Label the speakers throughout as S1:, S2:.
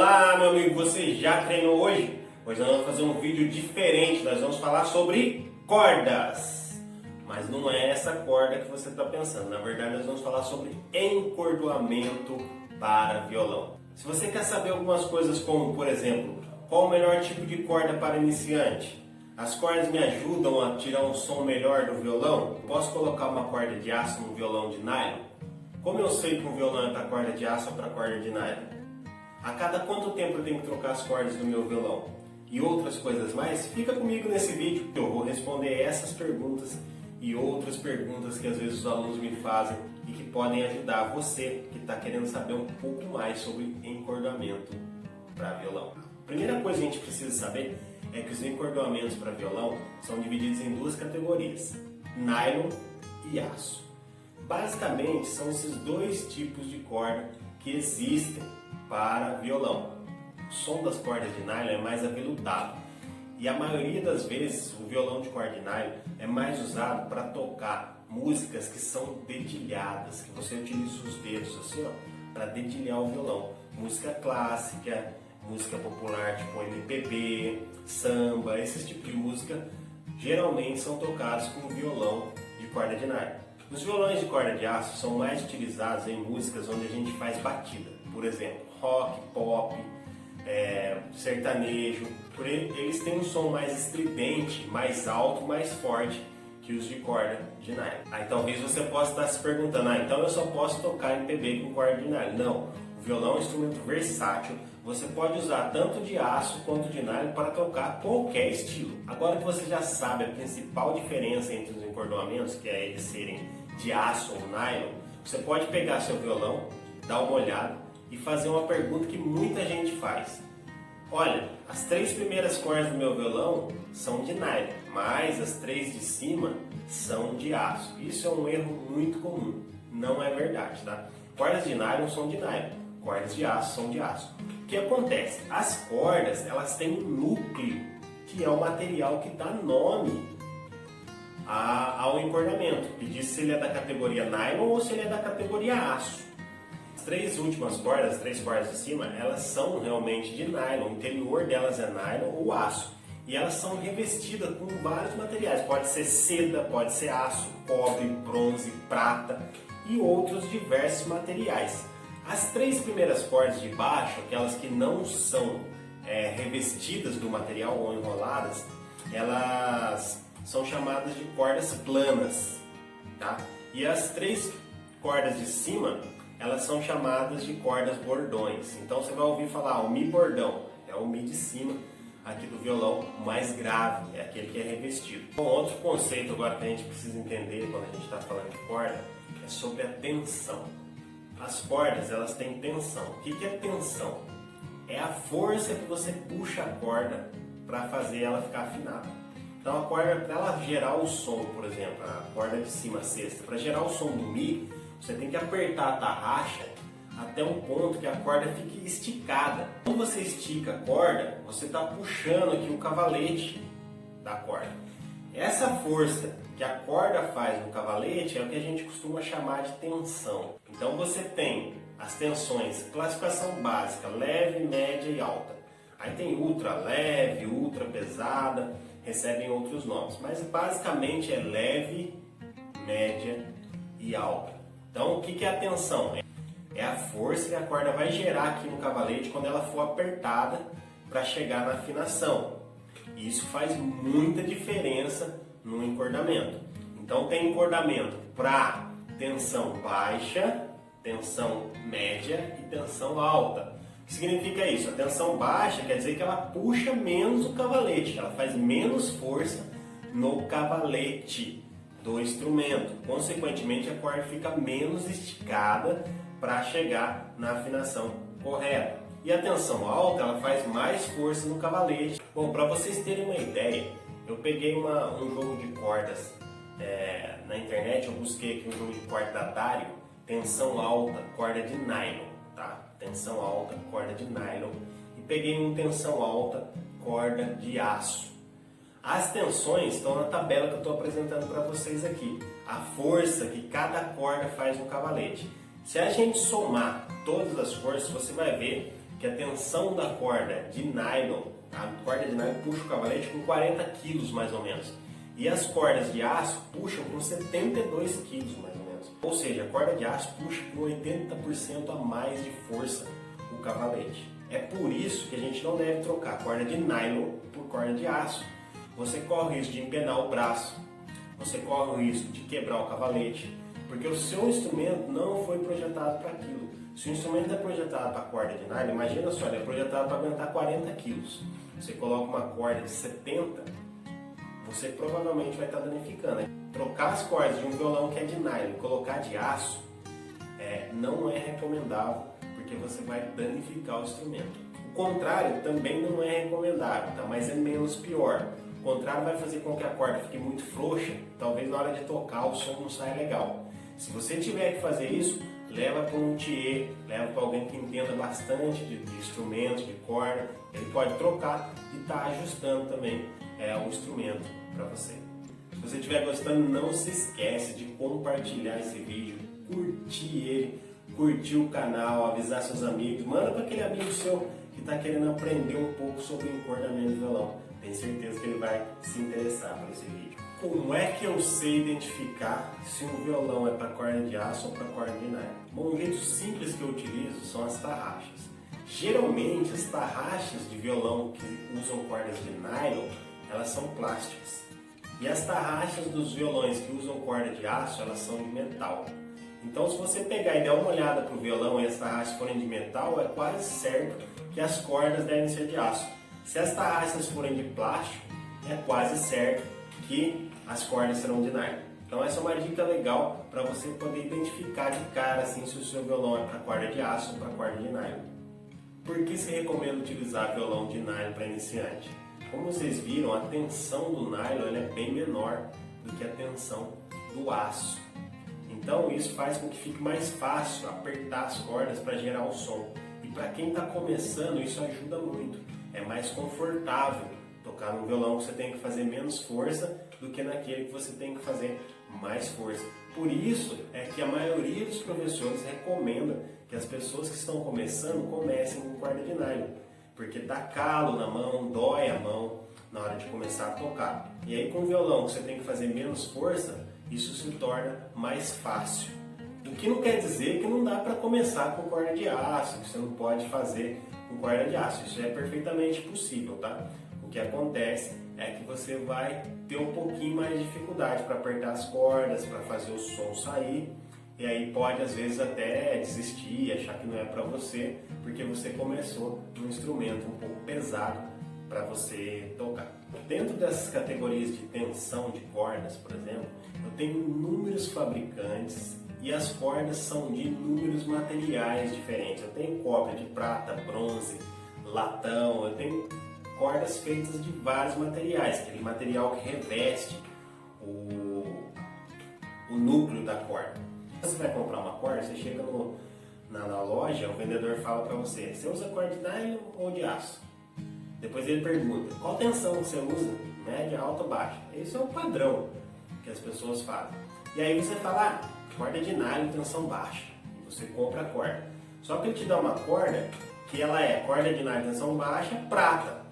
S1: Olá, meu amigo, você já treinou hoje? Hoje nós vamos fazer um vídeo diferente, nós vamos falar sobre cordas. Mas não é essa corda que você está pensando, na verdade nós vamos falar sobre encordoamento para violão. Se você quer saber algumas coisas como, por exemplo, qual o melhor tipo de corda para iniciante? As cordas me ajudam a tirar um som melhor do violão? Posso colocar uma corda de aço no violão de nylon? Como eu sei que um violão é para corda de aço ou para corda de nylon? A cada quanto tempo eu tenho que trocar as cordas do meu violão? E outras coisas mais? Fica comigo nesse vídeo. Eu vou responder essas perguntas e outras perguntas que às vezes os alunos me fazem e que podem ajudar você que está querendo saber um pouco mais sobre encordoamento para violão. A primeira coisa que a gente precisa saber é que os encordoamentos para violão são divididos em duas categorias, nylon e aço. Basicamente são esses dois tipos de corda que existem para violão. O som das cordas de nylon é mais aveludado e a maioria das vezes o violão de corda de nylon é mais usado para tocar músicas que são dedilhadas, que você utiliza os dedos assim, ó, para dedilhar o violão. Música clássica, música popular tipo MPB, samba, esses tipos de música geralmente são tocados com violão de corda de nylon. Os violões de corda de aço são mais utilizados em músicas onde a gente faz batida, por exemplo, rock, pop, sertanejo. Eles têm um som mais estridente, mais alto, mais forte que os de corda de nylon. Aí talvez você possa estar se perguntando, então eu só posso tocar MPB com corda de nylon. Não, o violão é um instrumento versátil, você pode usar tanto de aço quanto de nylon para tocar qualquer estilo. Agora que você já sabe a principal diferença entre os encordoamentos, que é eles serem de aço ou nylon, você pode pegar seu violão, dar uma olhada e fazer uma pergunta que muita gente faz. Olha, as 3 primeiras cordas do meu violão são de nylon, mas as 3 de cima são de aço. Isso é um erro muito comum, não é verdade, tá? Cordas de nylon são de nylon, cordas de aço são de aço. O que acontece? As cordas, elas têm um núcleo, que é o material que dá nome ao encordoamento, que diz se ele é da categoria nylon ou se ele é da categoria aço. As 3 últimas cordas, as 3 cordas de cima, elas são realmente de nylon, o interior delas é nylon ou aço. E elas são revestidas com vários materiais, pode ser seda, pode ser aço, cobre, bronze, prata e outros diversos materiais. As 3 primeiras cordas de baixo, aquelas que não são revestidas do material ou enroladas, elas são chamadas de cordas planas, tá? E as 3 cordas de cima, elas são chamadas de cordas bordões. Então você vai ouvir falar o Mi bordão, é o Mi de cima aqui do violão, mais grave, é aquele que é revestido. Bom, outro conceito agora que a gente precisa entender quando a gente está falando de corda é sobre a tensão. As cordas, elas têm tensão. O que é tensão? É a força que você puxa a corda para fazer ela ficar afinada. Então a corda, para ela gerar o som, por exemplo, a corda de cima, a sexta, para gerar o som do Mi, você tem que apertar a tarraxa até um ponto que a corda fique esticada. Quando você estica a corda, você está puxando aqui o cavalete da corda. Essa força que a corda faz no cavalete é o que a gente costuma chamar de tensão. Então você tem as tensões, classificação básica, leve, média e alta. Aí tem ultra leve, ultra pesada, recebem outros nomes. Mas basicamente é leve, média e alta. Então o que é a tensão? É a força que a corda vai gerar aqui no cavalete quando ela for apertada para chegar na afinação. E isso faz muita diferença no encordamento. Então tem encordamento para tensão baixa, tensão média e tensão alta. O que significa isso? A tensão baixa quer dizer que ela puxa menos o cavalete, ela faz menos força no cavalete do instrumento. Consequentemente, a corda fica menos esticada para chegar na afinação correta. E a tensão alta, ela faz mais força no cavalete. Bom, para vocês terem uma ideia, eu peguei um jogo de cordas na internet, eu busquei aqui um jogo de corda da Dario, tensão alta, corda de nylon, tá? Tensão alta, corda de nylon, e peguei um tensão alta, corda de aço. As tensões estão na tabela que eu estou apresentando para vocês aqui. A força que cada corda faz no cavalete. Se a gente somar todas as forças, você vai ver que a tensão da corda de nylon, a corda de nylon puxa o cavalete com 40 kg mais ou menos, e as cordas de aço puxam com 72 kg mais ou menos. Ou seja, a corda de aço puxa com 80% a mais de força o cavalete. É por isso que a gente não deve trocar a corda de nylon por corda de aço. Você corre o risco de empenar o braço, você corre o risco de quebrar o cavalete, porque o seu instrumento não foi projetado para aquilo. Se o instrumento é projetado para corda de nylon, imagina só, ele é projetado para aguentar 40 kg. Você coloca uma corda de 70, você provavelmente vai estar danificando. Trocar as cordas de um violão que é de nylon e colocar de aço não é recomendável, porque você vai danificar o instrumento. O contrário também não é recomendável, tá? Mas é menos pior. O contrário vai fazer com que a corda fique muito frouxa, talvez na hora de tocar o som não saia legal. Se você tiver que fazer isso, leva para um luthier, leva para alguém que entenda bastante de instrumentos, de corda. Ele pode trocar e estar ajustando também o instrumento para você. Se você estiver gostando, não se esquece de compartilhar esse vídeo, curtir ele, curtir o canal, avisar seus amigos, manda para aquele amigo seu que está querendo aprender um pouco sobre o encordamento de violão. Tenho certeza que ele vai se interessar por esse vídeo. Como é que eu sei identificar se um violão é para corda de aço ou para corda de nylon? Bom, um jeito simples que eu utilizo são as tarraxas. Geralmente as tarraxas de violão que usam cordas de nylon, elas são plásticas. E as tarraxas dos violões que usam corda de aço, elas são de metal. Então, se você pegar e der uma olhada para o violão e as tarraxas forem de metal, é quase certo que as cordas devem ser de aço. Se as tarraxas forem de plástico, é quase certo que as cordas serão de nylon. Então, essa é uma dica legal para você poder identificar de cara assim, se o seu violão é para corda de aço ou para corda de nylon. Por que se recomenda utilizar violão de nylon para iniciante? Como vocês viram, a tensão do nylon é bem menor do que a tensão do aço. Então isso faz com que fique mais fácil apertar as cordas para gerar o som. E para quem está começando, isso ajuda muito. É mais confortável tocar num violão que você tem que fazer menos força do que naquele que você tem que fazer mais força. Por isso é que a maioria dos professores recomenda que as pessoas que estão começando comecem com corda de nylon, porque dá calo na mão, dói a mão na hora de começar a tocar. E aí com o violão que você tem que fazer menos força, isso se torna mais fácil. O que não quer dizer que não dá para começar com corda de aço, que você não pode fazer com corda de aço. Isso é perfeitamente possível, tá? O que acontece é que você vai ter um pouquinho mais de dificuldade para apertar as cordas, para fazer o som sair. E aí pode às vezes até desistir, achar que não é para você, porque você começou num instrumento um pouco pesado para você tocar. Dentro dessas categorias de tensão de cordas, por exemplo, eu tenho inúmeros fabricantes e as cordas são de inúmeros materiais diferentes. Eu tenho cobre de prata, bronze, latão, eu tenho cordas feitas de vários materiais, aquele material que reveste o núcleo da corda. Você vai comprar uma corda, você chega na loja, o vendedor fala para você, você usa corda de nylon ou de aço? Depois ele pergunta, qual tensão você usa? Média, alta ou baixa? Esse é o padrão que as pessoas fazem. E aí você fala, corda de nylon, tensão baixa. E você compra a corda. Só que ele te dá uma corda que ela é corda de nylon, tensão baixa, prata.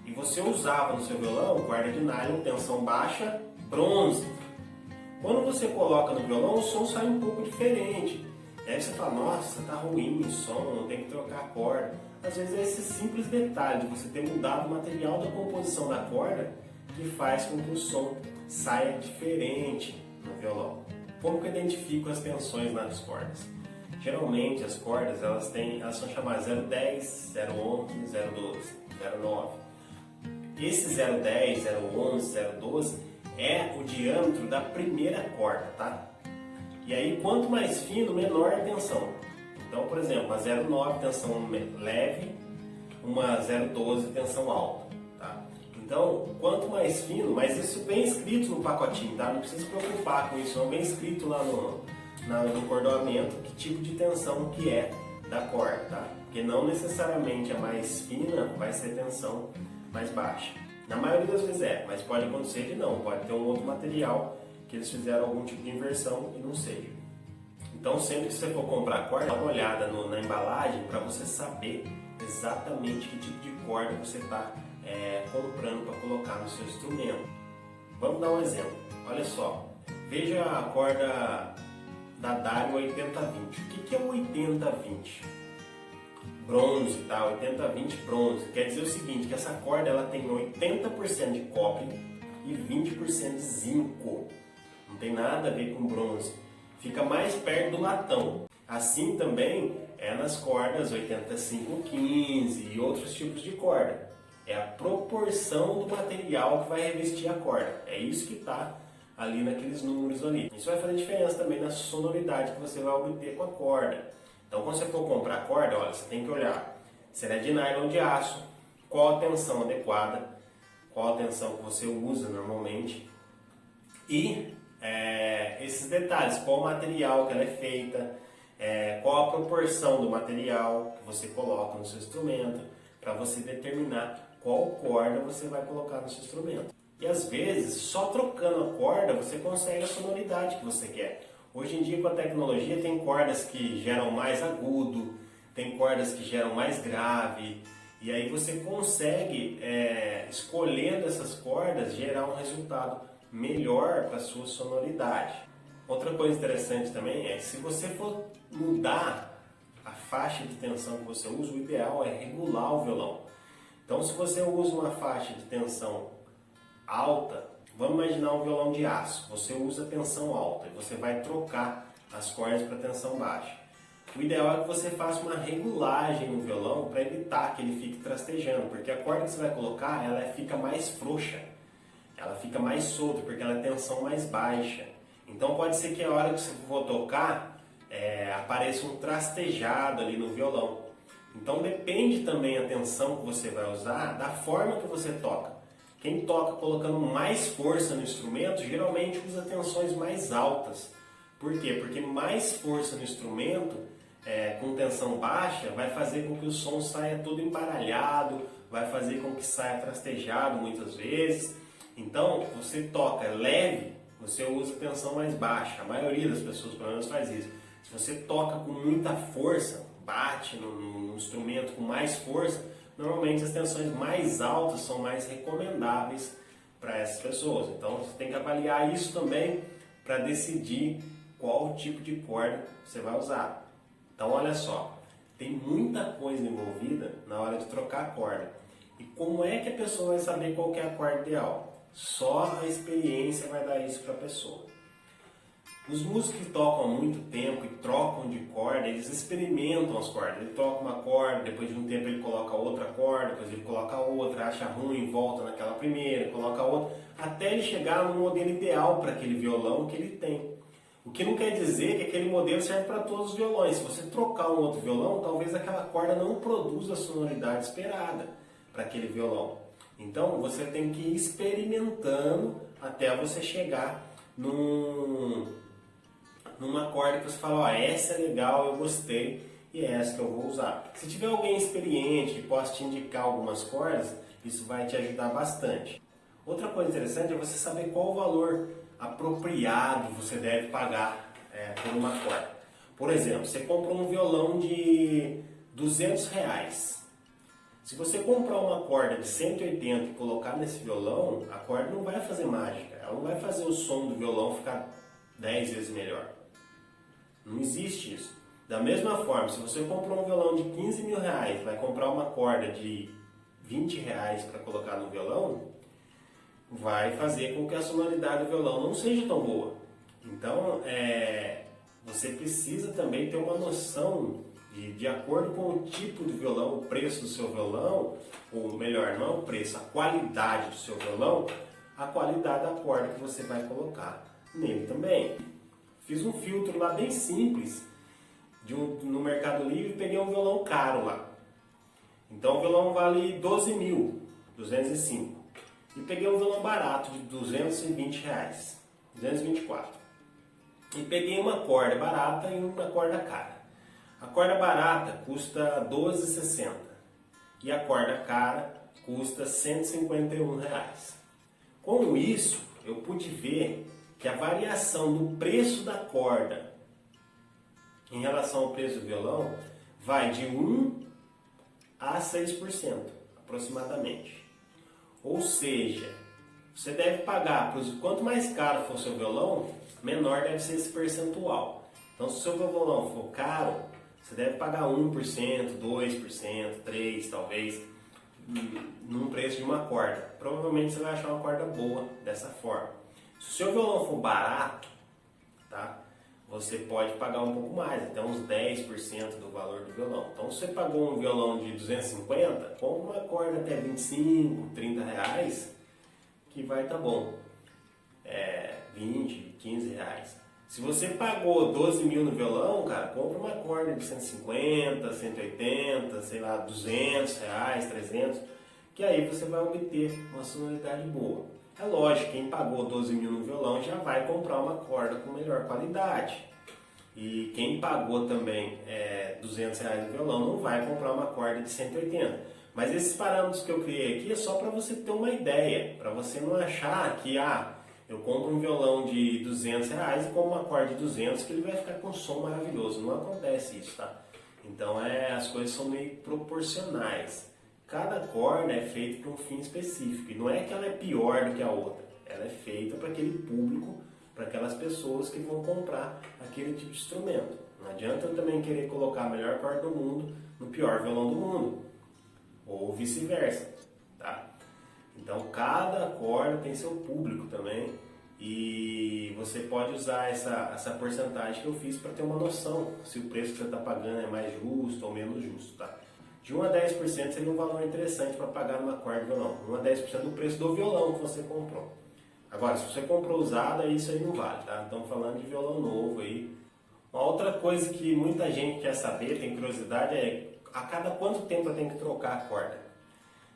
S1: E você usava no seu violão corda de nylon, tensão baixa, bronze. Quando você coloca no violão, o som sai um pouco diferente. E aí você fala, nossa, tá ruim o som, não tem que trocar a corda. Às vezes é esse simples detalhe de você ter mudado o material da composição da corda que faz com que o som saia diferente no violão. Como que eu identifico as tensões nas cordas? Geralmente as cordas elas são chamadas 010, 011, 012, 09. Esse 010, 011, 012 é o diâmetro da primeira corda, tá? E aí, quanto mais fino, menor a tensão. Então, por exemplo, uma 0,9 tensão leve, uma 0,12 tensão alta, tá? Então, quanto mais fino, mas isso bem escrito no pacotinho, tá? Não precisa se preocupar com isso, não bem escrito lá no cordoamento que tipo de tensão que é da corda, tá? Porque não necessariamente a mais fina vai ser tensão mais baixa. Na maioria das vezes mas pode acontecer que não, pode ter um outro material que eles fizeram algum tipo de inversão e não seja. Então sempre que você for comprar corda, dá uma olhada na embalagem para você saber exatamente que tipo de corda você está comprando para colocar no seu instrumento. Vamos dar um exemplo. Olha só, veja a corda da Dario 8020. O que é o 8020? Bronze, tá? 8020 bronze. Quer dizer o seguinte, que essa corda ela tem 80% de cobre e 20% de zinco. Não tem nada a ver com bronze. Fica mais perto do latão. Assim também é nas cordas 8515 e outros tipos de corda. É a proporção do material que vai revestir a corda. É isso que está ali naqueles números ali. Isso vai fazer diferença também na sonoridade que você vai obter com a corda. Então, quando você for comprar corda, olha, você tem que olhar se ela é de nylon ou de aço, qual a tensão adequada, qual a tensão que você usa normalmente e esses detalhes, qual o material que ela é feita, qual a proporção do material que você coloca no seu instrumento, para você determinar qual corda você vai colocar no seu instrumento. E às vezes, só trocando a corda, você consegue a sonoridade que você quer. Hoje em dia, com a tecnologia, tem cordas que geram mais agudo, tem cordas que geram mais grave, e aí você consegue, escolhendo essas cordas, gerar um resultado melhor para a sua sonoridade. Outra coisa interessante também é que se você for mudar a faixa de tensão que você usa, o ideal é regular o violão. Então, se você usa uma faixa de tensão alta, vamos imaginar um violão de aço, você usa tensão alta e você vai trocar as cordas para tensão baixa. O ideal é que você faça uma regulagem no violão para evitar que ele fique trastejando, porque a corda que você vai colocar, ela fica mais frouxa, ela fica mais solta, porque ela é tensão mais baixa. Então pode ser que a hora que você for tocar, apareça um trastejado ali no violão. Então depende também a tensão que você vai usar, da forma que você toca. Quem toca colocando mais força no instrumento, geralmente usa tensões mais altas. Por quê? Porque mais força no instrumento, com tensão baixa, vai fazer com que o som saia todo embaralhado, vai fazer com que saia trastejado muitas vezes. Então, você toca leve, você usa tensão mais baixa. A maioria das pessoas, pelo menos, faz isso. Se você toca com muita força, bate no instrumento com mais força, normalmente as tensões mais altas são mais recomendáveis para essas pessoas. Então você tem que avaliar isso também para decidir qual tipo de corda você vai usar. Então olha só, tem muita coisa envolvida na hora de trocar a corda. E como é que a pessoa vai saber qual que é a corda ideal? Só a experiência vai dar isso para a pessoa. Os músicos que tocam há muito tempo e trocam de corda, eles experimentam as cordas. Ele toca uma corda, depois de um tempo ele coloca outra corda, depois ele coloca outra, acha ruim, volta naquela primeira, coloca outra, até ele chegar no modelo ideal para aquele violão que ele tem. O que não quer dizer que aquele modelo serve para todos os violões. Se você trocar um outro violão, talvez aquela corda não produza a sonoridade esperada para aquele violão. Então você tem que ir experimentando até você chegar numa corda que você fala, ó, essa é legal, eu gostei e é essa que eu vou usar. Se tiver alguém experiente que possa te indicar algumas cordas, isso vai te ajudar bastante. Outra coisa interessante é você saber qual o valor apropriado você deve pagar por uma corda. Por exemplo, você comprou um violão de R$200. Se você comprar uma corda de 180 e colocar nesse violão, a corda não vai fazer mágica. Ela não vai fazer o som do violão ficar 10 vezes melhor. Não existe isso. Da mesma forma, se você comprou um violão de R$15.000, vai comprar uma corda de R$20 para colocar no violão, vai fazer com que a sonoridade do violão não seja tão boa. Então, você precisa também ter uma noção de acordo com o tipo de violão, o preço do seu violão, ou melhor, não o preço, a qualidade do seu violão, a qualidade da corda que você vai colocar nele também. Fiz um filtro lá bem simples no Mercado Livre e peguei um violão caro lá. Então o violão vale R$12.205. E peguei um violão barato de R$220, R$224. E peguei uma corda barata e uma corda cara. A corda barata custa R$12,60 e a corda cara custa R$151. Com isso, eu pude ver que a variação do preço da corda em relação ao preço do violão vai de 1 a 6%, aproximadamente. Ou seja, você deve pagar, quanto mais caro for o seu violão, menor deve ser esse percentual. Então, se o seu violão for caro, você deve pagar 1%, 2%, 3% talvez, num preço de uma corda. Provavelmente você vai achar uma corda boa dessa forma. Se o seu violão for barato, tá? Você pode pagar um pouco mais, até uns 10% do valor do violão. Então, se você pagou um violão de 250, compra uma corda até 25, 30 reais, que vai estar bom. 20, 15 reais. Se você pagou 12 mil no violão, cara, compra uma corda de 150, 180, sei lá, 200 reais, 300, que aí você vai obter uma sonoridade boa. É lógico, quem pagou 12 mil no violão já vai comprar uma corda com melhor qualidade. E quem pagou também 200 reais no violão não vai comprar uma corda de 180. Mas esses parâmetros que eu criei aqui é só para você ter uma ideia, para você não achar que eu compro um violão de 200 reais e compro uma corda de 200 que ele vai ficar com um som maravilhoso. Não acontece isso, tá? Então as coisas são meio proporcionais. Cada corda é feita para um fim específico e não é que ela é pior do que a outra. Ela é feita para aquele público, para aquelas pessoas que vão comprar aquele tipo de instrumento. Não adianta eu também querer colocar a melhor corda do mundo no pior violão do mundo, ou vice-versa, tá? Então cada corda tem seu público também e você pode usar essa porcentagem que eu fiz para ter uma noção se o preço que você está pagando é mais justo ou menos justo, tá? De 1 a 10% seria um valor interessante para pagar numa corda de violão. 1 a 10% do preço do violão que você comprou. Agora, se você comprou usado, isso aí não vale, tá? Estamos falando de violão novo aí. Uma outra coisa que muita gente quer saber, tem curiosidade, é a cada quanto tempo eu tenho que trocar a corda.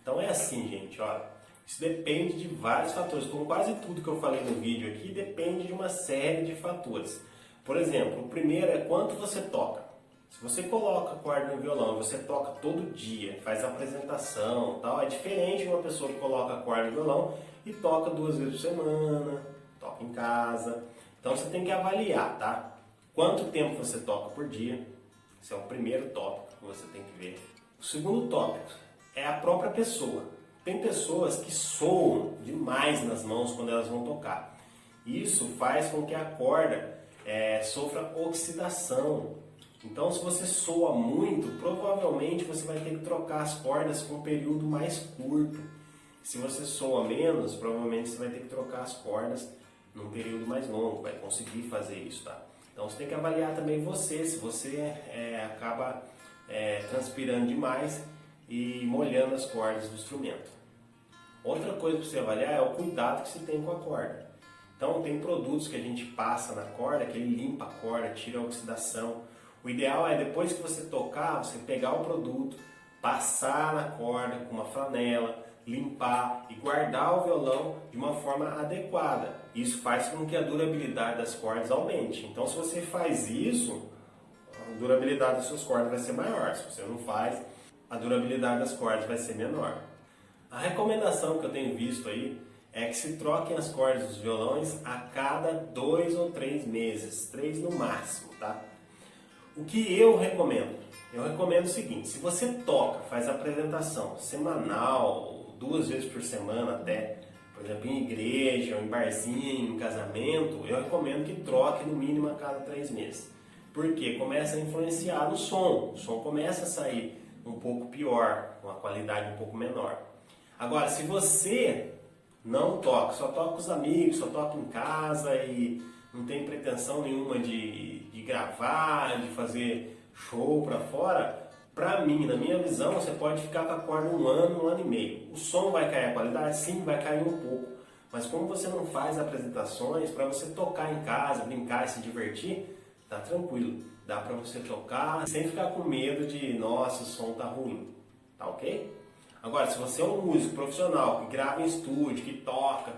S1: Então é assim, gente, ó. Isso depende de vários fatores. Como quase tudo que eu falei no vídeo aqui, depende de uma série de fatores. Por exemplo, o primeiro é quanto você toca. Se você coloca a corda no violão e você toca todo dia, faz apresentação, tal, é diferente de uma pessoa que coloca a corda no violão e toca 2 vezes por semana, toca em casa. Então você tem que avaliar, tá? Quanto tempo você toca por dia. Esse é o primeiro tópico que você tem que ver. O segundo tópico é a própria pessoa. Tem pessoas que soam demais nas mãos quando elas vão tocar. Isso faz com que a corda sofra oxidação. Então, se você soa muito, provavelmente você vai ter que trocar as cordas com um período mais curto. Se você soa menos, provavelmente você vai ter que trocar as cordas num período mais longo, vai conseguir fazer isso, tá? Então, você tem que avaliar também você, se você acaba transpirando demais e molhando as cordas do instrumento. Outra coisa para você avaliar é o cuidado que você tem com a corda. Então, tem produtos que a gente passa na corda, que ele limpa a corda, tira a oxidação. O ideal é, depois que você tocar, você pegar o produto, passar na corda com uma flanela, limpar e guardar o violão de uma forma adequada. Isso faz com que a durabilidade das cordas aumente. Então, se você faz isso, a durabilidade das suas cordas vai ser maior. Se você não faz, a durabilidade das cordas vai ser menor. A recomendação que eu tenho visto aí é que se troquem as cordas dos violões a cada 2 ou 3 meses, 3 no máximo, tá? O que eu recomendo? Eu recomendo o seguinte: se você toca, faz apresentação semanal, 2 vezes por semana até, por exemplo, em igreja, em barzinho, em casamento, eu recomendo que troque no mínimo a cada 3 meses. Porque começa a influenciar no som. O som começa a sair um pouco pior, com uma qualidade um pouco menor. Agora, se você não toca, só toca com os amigos, só toca em casa e não tem pretensão nenhuma de gravar, de fazer show pra fora, pra mim, na minha visão, você pode ficar com a corda 1 ano e meio. O som vai cair a qualidade? Sim, vai cair um pouco. Mas como você não faz apresentações, para você tocar em casa, brincar e se divertir, tá tranquilo. Dá pra você tocar sem ficar com medo de, nossa, o som tá ruim. Tá ok? Agora, se você é um músico profissional que grava em estúdio, que toca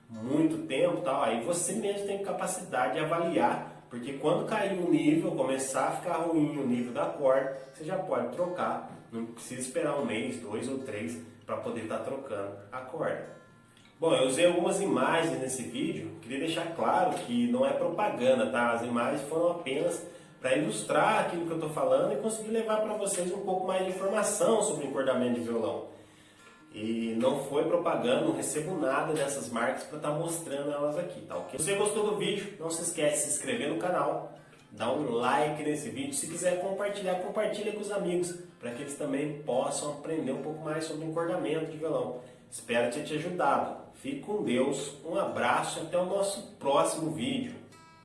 S1: muito tempo, tal, aí você mesmo tem capacidade de avaliar, porque quando cair o nível, começar a ficar ruim o nível da corda, você já pode trocar. Não precisa esperar 1 mês, 2 ou 3 para poder estar trocando a corda. Bom, eu usei algumas imagens nesse vídeo. Queria deixar claro que não é propaganda, tá? As imagens foram apenas para ilustrar aquilo que eu estou falando e conseguir levar para vocês um pouco mais de informação sobre encordamento de violão. E não foi propaganda, não recebo nada dessas marcas para estar mostrando elas aqui, tá ok? Se você gostou do vídeo, não se esquece de se inscrever no canal, dá um like nesse vídeo. Se quiser compartilhar, compartilha com os amigos, para que eles também possam aprender um pouco mais sobre encordamento de violão. Espero ter te ajudado. Fique com Deus, um abraço e até o nosso próximo vídeo.